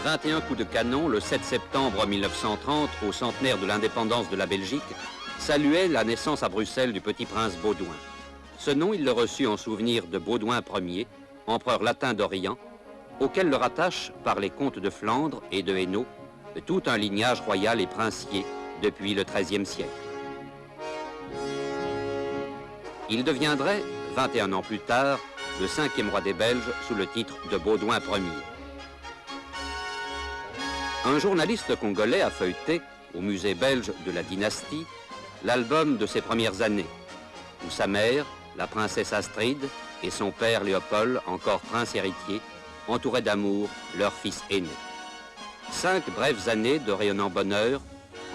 21 coups de canon le 7 septembre 1930, au centenaire de l'indépendance de la Belgique, saluaient la naissance à Bruxelles du petit prince Baudouin. Ce nom, il le reçut en souvenir de Baudouin Ier, empereur latin d'Orient, auquel le rattache, par les comtes de Flandre et de Hainaut, tout un lignage royal et princier depuis le XIIIe siècle. Il deviendrait, 21 ans plus tard, le 5e roi des Belges sous le titre de Baudouin Ier. Un journaliste congolais a feuilleté, au musée belge de la dynastie, l'album de ses premières années, où sa mère, la princesse Astrid, et son père Léopold, encore prince héritier, entouraient d'amour leur fils aîné. 5 brèves années de rayonnant bonheur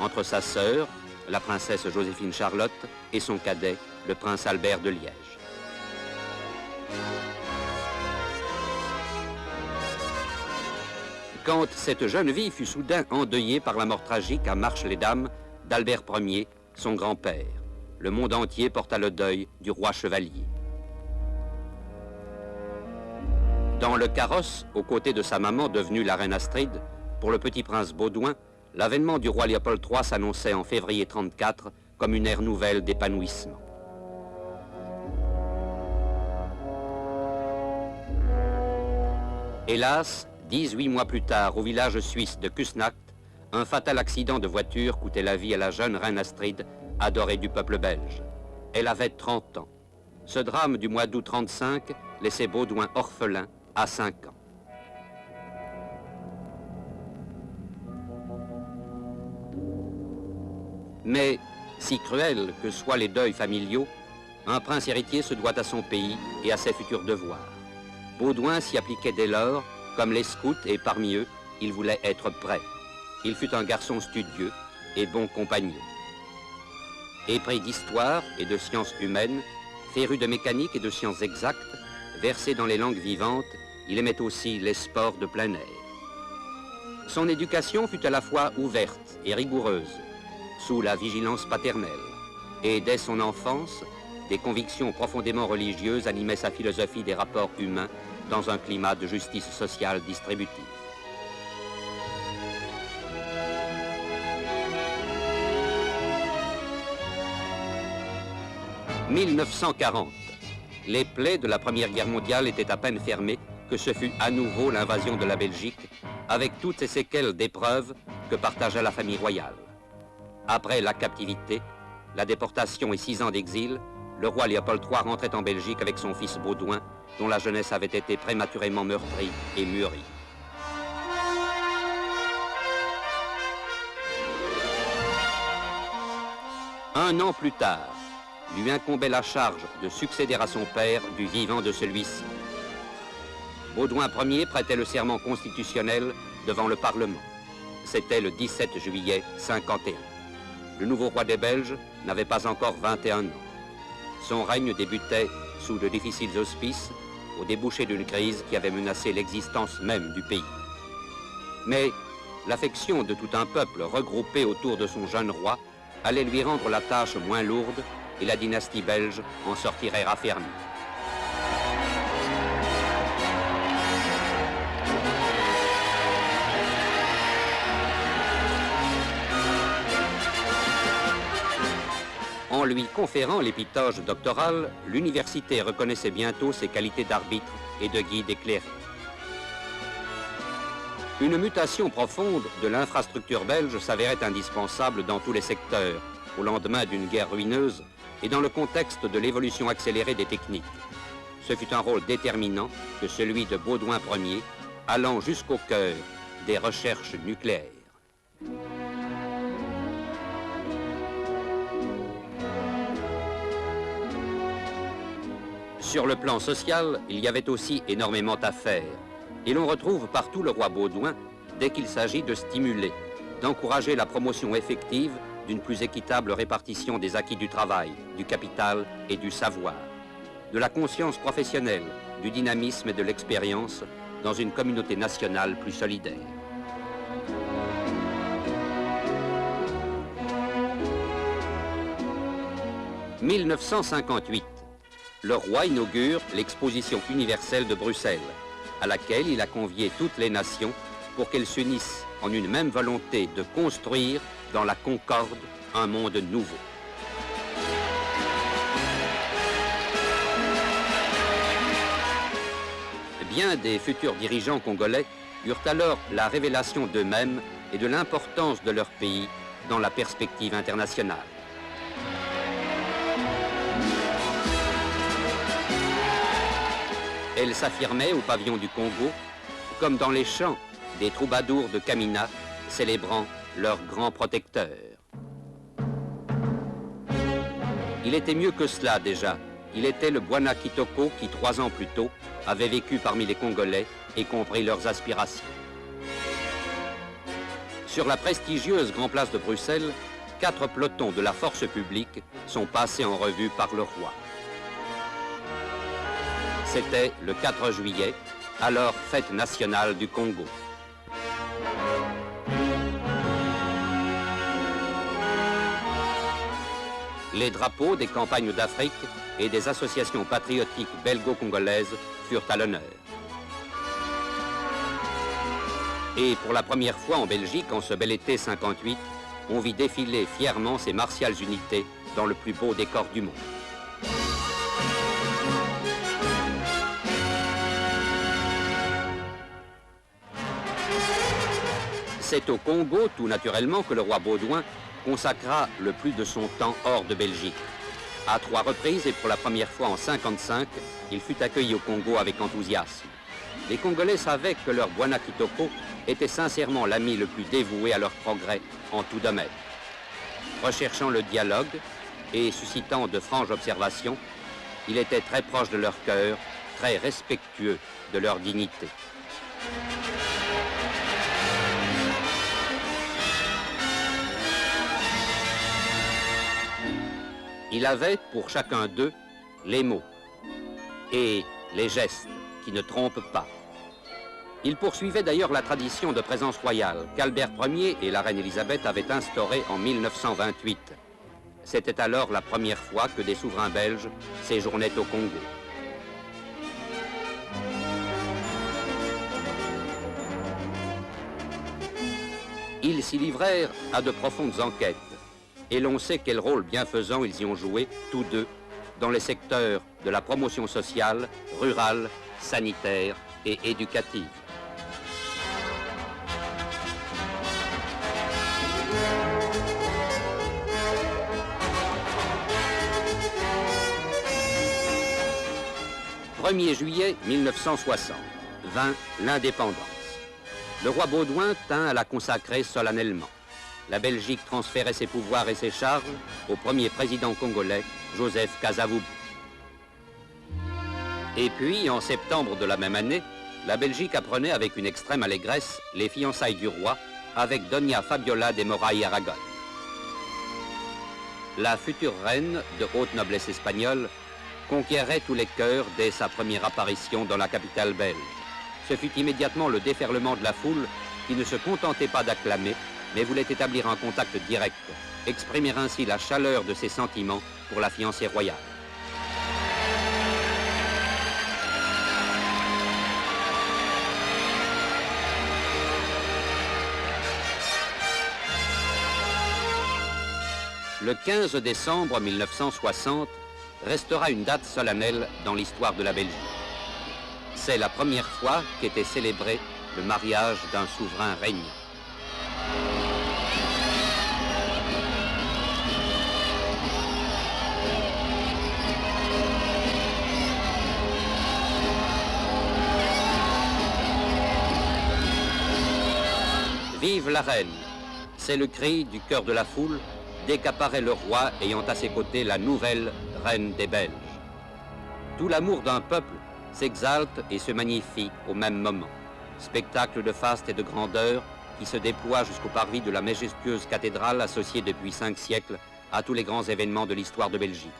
entre sa sœur, la princesse Joséphine Charlotte, et son cadet, le prince Albert de Liège. Quand cette jeune vie fut soudain endeuillée par la mort tragique à Marche-les-Dames d'Albert Ier, son grand-père, le monde entier porta le deuil du roi chevalier. Dans le carrosse, aux côtés de sa maman devenue la reine Astrid, pour le petit prince Baudouin, l'avènement du roi Léopold III s'annonçait en février 1934 comme une ère nouvelle d'épanouissement. Hélas, 18 mois plus tard, au village suisse de Kusnacht, un fatal accident de voiture coûtait la vie à la jeune reine Astrid, adorée du peuple belge. Elle avait 30 ans. Ce drame du mois d'août 1935 laissait Baudouin orphelin à 5 ans. Mais, si cruels que soient les deuils familiaux, un prince héritier se doit à son pays et à ses futurs devoirs. Baudouin s'y appliquait dès lors, comme les scouts, et parmi eux, il voulait être prêt. Il fut un garçon studieux et bon compagnon. Épris d'histoire et de sciences humaines, féru de mécanique et de sciences exactes, versé dans les langues vivantes, il aimait aussi les sports de plein air. Son éducation fut à la fois ouverte et rigoureuse, sous la vigilance paternelle. Et dès son enfance, des convictions profondément religieuses animaient sa philosophie des rapports humains dans un climat de justice sociale distributive. « 1940. Les plaies de la Première Guerre mondiale étaient à peine fermées que ce fut à nouveau l'invasion de la Belgique, avec toutes ces séquelles d'épreuves que partagea la famille royale. Après la captivité, la déportation et 6 ans d'exil, le roi Léopold III rentrait en Belgique avec son fils Baudouin, dont la jeunesse avait été prématurément meurtrie et mûrie. Un an plus tard, lui incombait la charge de succéder à son père du vivant de celui-ci. Baudouin Ier prêtait le serment constitutionnel devant le Parlement. C'était le 17 juillet 1951. Le nouveau roi des Belges n'avait pas encore 21 ans. Son règne débutait sous de difficiles auspices, au débouché d'une crise qui avait menacé l'existence même du pays. Mais l'affection de tout un peuple regroupé autour de son jeune roi allait lui rendre la tâche moins lourde et la dynastie belge en sortirait raffermie. En lui conférant l'épitoge doctoral, l'université reconnaissait bientôt ses qualités d'arbitre et de guide éclairé. Une mutation profonde de l'infrastructure belge s'avérait indispensable dans tous les secteurs, au lendemain d'une guerre ruineuse et dans le contexte de l'évolution accélérée des techniques. Ce fut un rôle déterminant que celui de Baudouin Ier, allant jusqu'au cœur des recherches nucléaires. Sur le plan social, il y avait aussi énormément à faire. Et l'on retrouve partout le roi Baudouin dès qu'il s'agit de stimuler, d'encourager la promotion effective d'une plus équitable répartition des acquis du travail, du capital et du savoir, de la conscience professionnelle, du dynamisme et de l'expérience dans une communauté nationale plus solidaire. « 1958. Le roi inaugure l'exposition universelle de Bruxelles, à laquelle il a convié toutes les nations pour qu'elles s'unissent en une même volonté de construire, dans la concorde, un monde nouveau. Bien des futurs dirigeants congolais eurent alors la révélation d'eux-mêmes et de l'importance de leur pays dans la perspective internationale. Elles s'affirmaient au pavillon du Congo, comme dans les chants des troubadours de Kamina, célébrant leur grand protecteur. Il était mieux que cela déjà. Il était le Bwana Kitoko qui, 3 ans plus tôt, avait vécu parmi les Congolais et compris leurs aspirations. Sur la prestigieuse Grand Place de Bruxelles, 4 pelotons de la force publique sont passés en revue par le roi. C'était le 4 juillet, alors fête nationale du Congo. Les drapeaux des campagnes d'Afrique et des associations patriotiques belgo-congolaises furent à l'honneur. Et pour la première fois en Belgique, en ce bel été 58, on vit défiler fièrement ces martiales unités dans le plus beau décor du monde. C'est au Congo, tout naturellement, que le roi Baudouin consacra le plus de son temps hors de Belgique. À 3 reprises et pour la première fois en 55, il fut accueilli au Congo avec enthousiasme. Les Congolais savaient que leur Bwana Kitoko était sincèrement l'ami le plus dévoué à leur progrès en tout domaine. Recherchant le dialogue et suscitant de franches observations, il était très proche de leur cœur, très respectueux de leur dignité. Il avait, pour chacun d'eux, les mots et les gestes qui ne trompent pas. Il poursuivait d'ailleurs la tradition de présence royale qu'Albert Ier et la reine Élisabeth avaient instaurée en 1928. C'était alors la première fois que des souverains belges séjournaient au Congo. Ils s'y livrèrent à de profondes enquêtes. Et l'on sait quel rôle bienfaisant ils y ont joué, tous deux, dans les secteurs de la promotion sociale, rurale, sanitaire et éducative. « 1er juillet 1960, vint l'indépendance. Le roi Baudouin tint à la consacrer solennellement. La Belgique transférait ses pouvoirs et ses charges au premier président congolais, Joseph Kasavubu. Et puis, en septembre de la même année, la Belgique apprenait avec une extrême allégresse les fiançailles du roi avec Doña Fabiola de Moraes Aragon. La future reine de haute noblesse espagnole conquérait tous les cœurs dès sa première apparition dans la capitale belge. Ce fut immédiatement le déferlement de la foule qui ne se contentait pas d'acclamer, mais voulait établir un contact direct, exprimer ainsi la chaleur de ses sentiments pour la fiancée royale. Le 15 décembre 1960 restera une date solennelle dans l'histoire de la Belgique. C'est la première fois qu'était célébré le mariage d'un souverain régnant. Vive la reine! C'est le cri du cœur de la foule dès qu'apparaît le roi ayant à ses côtés la nouvelle reine des Belges. Tout l'amour d'un peuple s'exalte et se magnifie au même moment. Spectacle de faste et de grandeur qui se déploie jusqu'au parvis de la majestueuse cathédrale associée depuis 5 siècles à tous les grands événements de l'histoire de Belgique.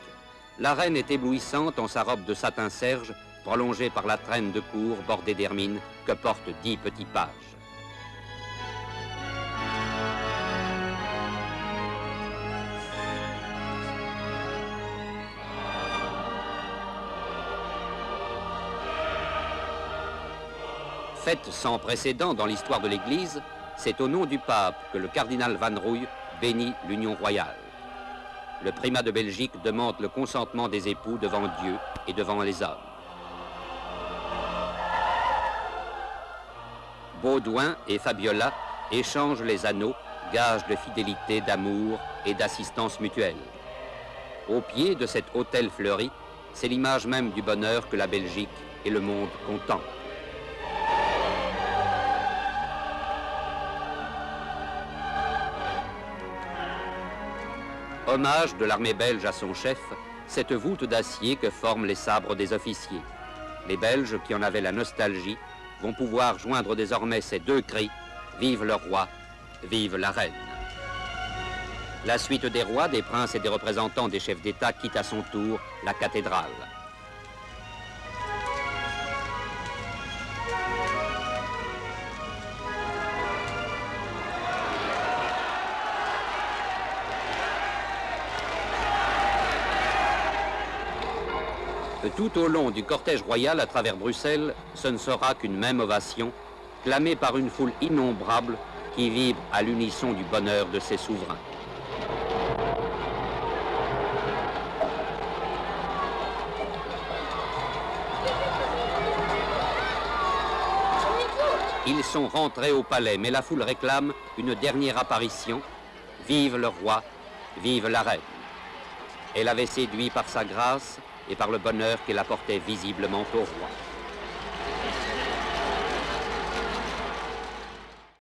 La reine est éblouissante en sa robe de satin serge, prolongée par la traîne de cour bordée d'hermine que portent 10 petits pages. Fête sans précédent dans l'histoire de l'Église, c'est au nom du pape que le cardinal Van Rouille bénit l'union royale. Le primat de Belgique demande le consentement des époux devant Dieu et devant les hommes. Baudouin et Fabiola échangent les anneaux, gage de fidélité, d'amour et d'assistance mutuelle. Au pied de cet autel fleuri, c'est l'image même du bonheur que la Belgique et le monde contemplent. Hommage de l'armée belge à son chef, cette voûte d'acier que forment les sabres des officiers. Les Belges qui en avaient la nostalgie vont pouvoir joindre désormais ces deux cris « Vive le roi, vive la reine ». La suite des rois, des princes et des représentants des chefs d'État quitte à son tour la cathédrale. Tout au long du cortège royal à travers Bruxelles, ce ne sera qu'une même ovation, clamée par une foule innombrable qui vibre à l'unisson du bonheur de ses souverains. Ils sont rentrés au palais, mais la foule réclame une dernière apparition. Vive le roi, vive la reine. Elle avait séduit par sa grâce et par le bonheur qu'elle apportait visiblement au roi.